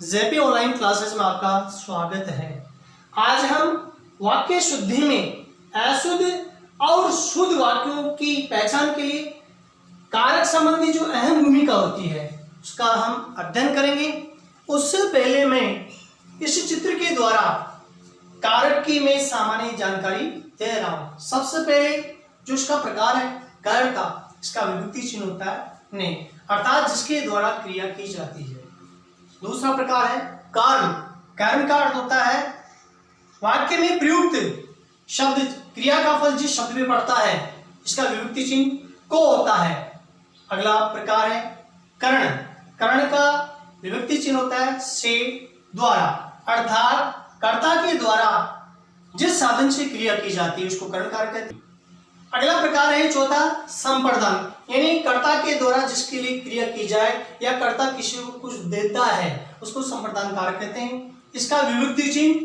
JP online classes में आपका स्वागत है। आज हम वाक्य शुद्धि में अशुद्ध और शुद्ध वाक्यों की पहचान के लिए कारक संबंधी जो अहम भूमिका होती है उसका हम अध्ययन करेंगे। उससे पहले मैं इस चित्र के द्वारा कारक की मैं सामान्य जानकारी दे रहा हूं। सबसे पहले जो इसका प्रकार है कर्ता, इसका विभक्ति चिन्ह होता है ने, अर्थात जिसके द्वारा क्रिया की जाती है। दूसरा प्रकार है कर्म। कर्म का अर्थ होता है वाक्य में प्रयुक्त शब्द, क्रिया का फल जिस शब्द में पड़ता है इसका विभक्ति चिन्ह को होता है। अगला प्रकार है करण। करण का विभक्ति चिन्ह होता है से, द्वारा, अर्थात कर्ता के द्वारा जिस साधन से क्रिया की जाती है उसको करण कारक कहते हैं। अगला प्रकार है चौथा संप्रदान, यानी कर्ता के द्वारा जिसके लिए क्रिया की जाए या कर्ता किसी को कुछ देता है उसको संप्रदान कारक कहते हैं। इसका विभक्ति चिन्ह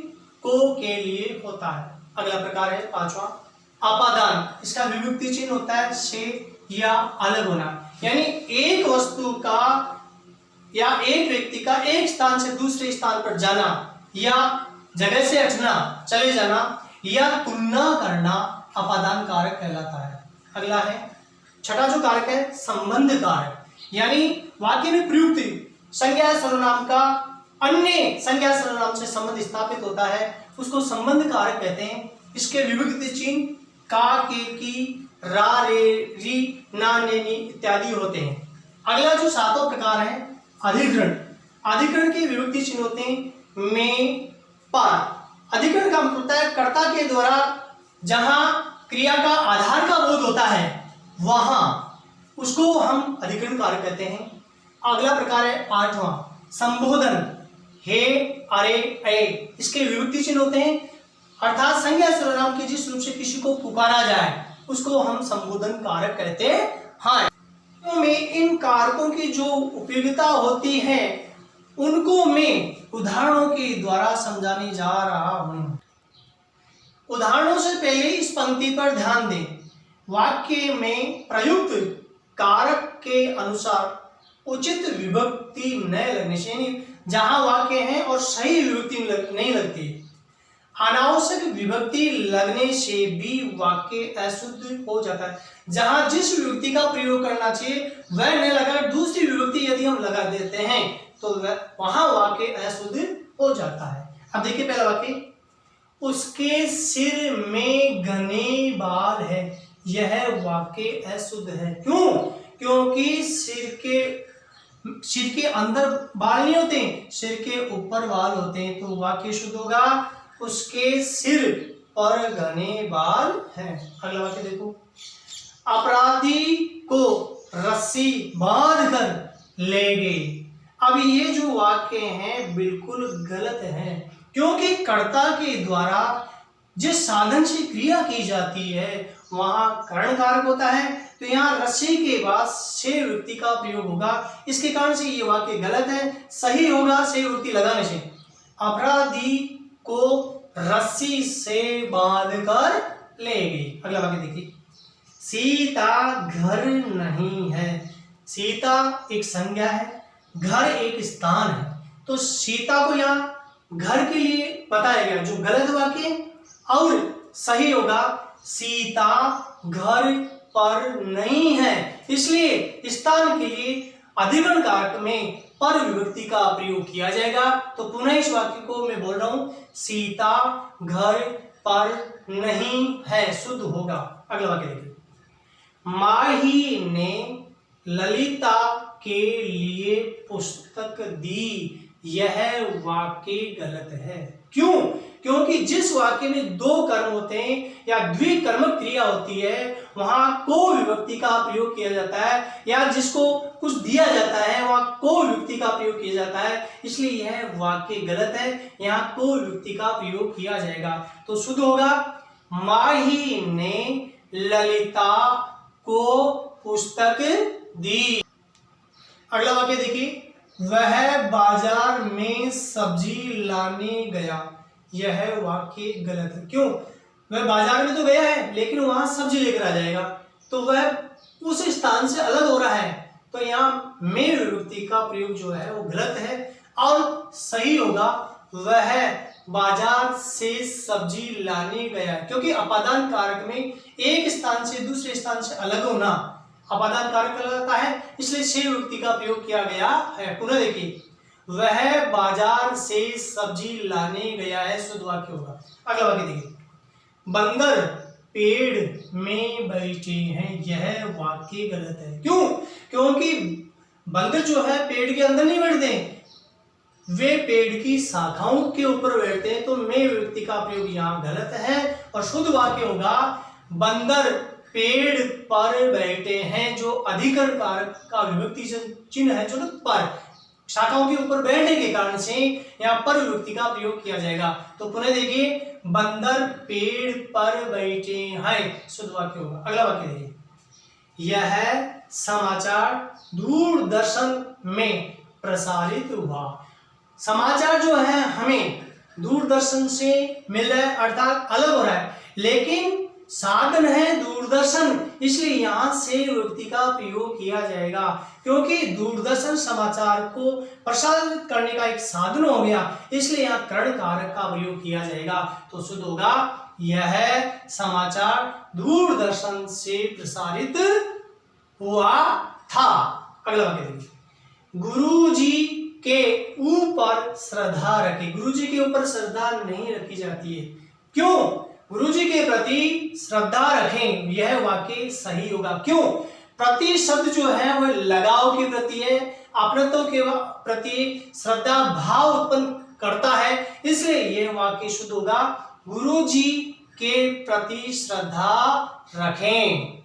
को के लिए होता है। अगला प्रकार है पांचवा आपादान। इसका विभक्ति चिन्ह होता है से या अलग होना, यानी एक वस्तु का या एक व्यक्ति का एक स्थान से दूसरे स्थान पर जाना या जगह से हटना, चले जाना या तुलना करना अपादान कारक कहलाता है। अगला है छठा जो कारक है संबंध कारक, यानी वाक्य में प्रयुक्त संज्ञा सर्वनाम का अन्य संज्ञा सर्वनाम से संबंध स्थापित होता है उसको संबंध कारक कहते हैं। इसके विभक्ति चिन्ह का, के, की, रा, रे, री, ना, ने, नी इत्यादि होते हैं। अगला जो सातवां प्रकार है अधिकरण। अधिकरण के विभक्ति चिन्ह होते हैं में, पर। अधिकरण का मतलब होता है कर्ता के द्वारा जहां क्रिया का आधार का बोध होता है वहां उसको हम अधिकरण कारक कहते हैं। अगला प्रकार है आठवां संबोधन। हे, अरे, ए इसके विभक्ति चिन्ह होते हैं, अर्थात संज्ञा सर्वनाम के जिस रूप से किसी को पुकारा जाए उसको हम संबोधन कारक कहते हैं। तो में इन कारकों की जो उपयोगिता होती है उनको मैं उदाहरणों के द्वारा समझाने जा रहा हूं। उदाहरणों से पहले इस पंक्ति पर ध्यान दें। वाक्य में प्रयुक्त कारक के अनुसार उचित विभक्ति न लगने से, यानी जहां वाक्य है और सही विभक्ति नहीं लगती, अनावश्यक विभक्ति लगने से भी वाक्य अशुद्ध हो जाता है। जहां जिस विभक्ति का प्रयोग करना चाहिए वह न लगाकर दूसरी विभक्ति यदि हम लगा देते हैं तो वहां वाक्य अशुद्ध हो जाता है। अब देखिए पहला वाक्य, उसके सिर में घने बाल है। यह वाक्य अशुद्ध है। क्यों? क्योंकि सिर के अंदर बाल नहीं होते, सिर के ऊपर बाल होते हैं, तो वाक्य शुद्ध होगा उसके सिर पर घने बाल हैं। अगला वाक्य देखो, अपराधी को रस्सी बांध कर ले गए। अब ये जो वाक्य हैं बिल्कुल गलत है, क्योंकि कर्ता के द्वारा जिस साधन से क्रिया की जाती है वहां करण कारक होता है, तो यहाँ रस्सी के बाद से विभक्ति का प्रयोग होगा। इसके कारण से ये वाक्य गलत है। सही होगा से विभक्ति लगाने से, अपराधी को रस्सी से बांध कर ले गई। अगला वाक्य देखिए, सीता घर नहीं है। सीता एक संज्ञा है, घर एक स्थान है, तो सीता को यहाँ घर के लिए बताया गया, जो गलत वाक्य। और सही होगा सीता घर पर नहीं है, इसलिए स्थान के लिए अधिकरण कारक में पर विभक्ति का प्रयोग किया जाएगा। तो पुनः इस वाक्य को मैं बोल रहा हूं, सीता घर पर नहीं है, शुद्ध होगा। अगला वाक्य देखिए, माही ने ललिता के लिए पुस्तक दी। यह वाक्य गलत है। क्यों? क्योंकि जिस वाक्य में दो कर्म होते हैं या द्विकर्मक क्रिया होती है वहां को विभक्ति का प्रयोग किया जाता है, या जिसको कुछ दिया जाता है वहां को विभक्ति का प्रयोग किया जाता है, इसलिए यह वाक्य गलत है। यहाँ को विभक्ति का प्रयोग किया जाएगा तो शुद्ध होगा, माही ने ललिता को पुस्तक दी। अगला वाक्य देखिए, वह बाजार में सब्जी लाने गया। यह वाक्य गलत है। क्यों? वह बाजार में तो गया है लेकिन वहां सब्जी लेकर आ जाएगा, तो वह उस स्थान से अलग हो रहा है, तो यहाँ में विभक्ति का प्रयोग जो है वो गलत है। और सही होगा वह बाजार से सब्जी लाने गया, क्योंकि अपादान कारक में एक स्थान से दूसरे स्थान से अलग होना अपादान कारक कहलाता है, इसलिए से विभक्ति का प्रयोग किया गया है। पुनः देखिए, वह बाजार से सब्जी लाने गया है, शुद्ध वाक्य होगा। अगला वाक्य देखिए, बंदर पेड़ में बैठे हैं, यह वाक्य गलत है। क्यों? क्योंकि बंदर जो है पेड़ के अंदर नहीं बैठते, वे पेड़ की शाखाओं के ऊपर बैठते हैं, तो में विभक्ति का प्रयोग यहाँ गलत है और शुद्ध वाक्य होगा बंदर पेड़ पर बैठे हैं, जो अधिकरण कारक का विभक्ति चिन्ह है, जो पर शाखाओं के ऊपर बैठने के कारण से यहाँ पर विभक्ति का प्रयोग किया जाएगा। तो पुनः देखिए, बंदर पेड़ पर बैठे हैं, शुद्ध वाक्य होगा। अगला वाक्य देखिए, यह समाचार दूरदर्शन में प्रसारित हुआ। समाचार जो है हमें दूरदर्शन से मिल रहा है, अर्थात अलग हो रहा है, लेकिन साधन है दूरदर्शन, इसलिए यहां से विभक्ति का प्रयोग किया जाएगा, क्योंकि दूरदर्शन समाचार को प्रसारित करने का एक साधन हो गया, इसलिए यहाँ कर्ण कारक का प्रयोग किया जाएगा। तो शुद्ध होगा यह समाचार दूरदर्शन से प्रसारित हुआ था। अगला वाक्य देखिए, गुरुजी के ऊपर श्रद्धा रखें। गुरुजी के ऊपर श्रद्धा नहीं रखी जाती है। क्यों? गुरुजी के प्रति श्रद्धा रखें, यह वाक्य सही होगा। क्यों? प्रति शब्द जो है वह लगाव के प्रति है, अपनत्व के प्रति श्रद्धा भाव उत्पन्न करता है, इसलिए यह वाक्य शुद्ध होगा, गुरुजी के प्रति श्रद्धा रखें।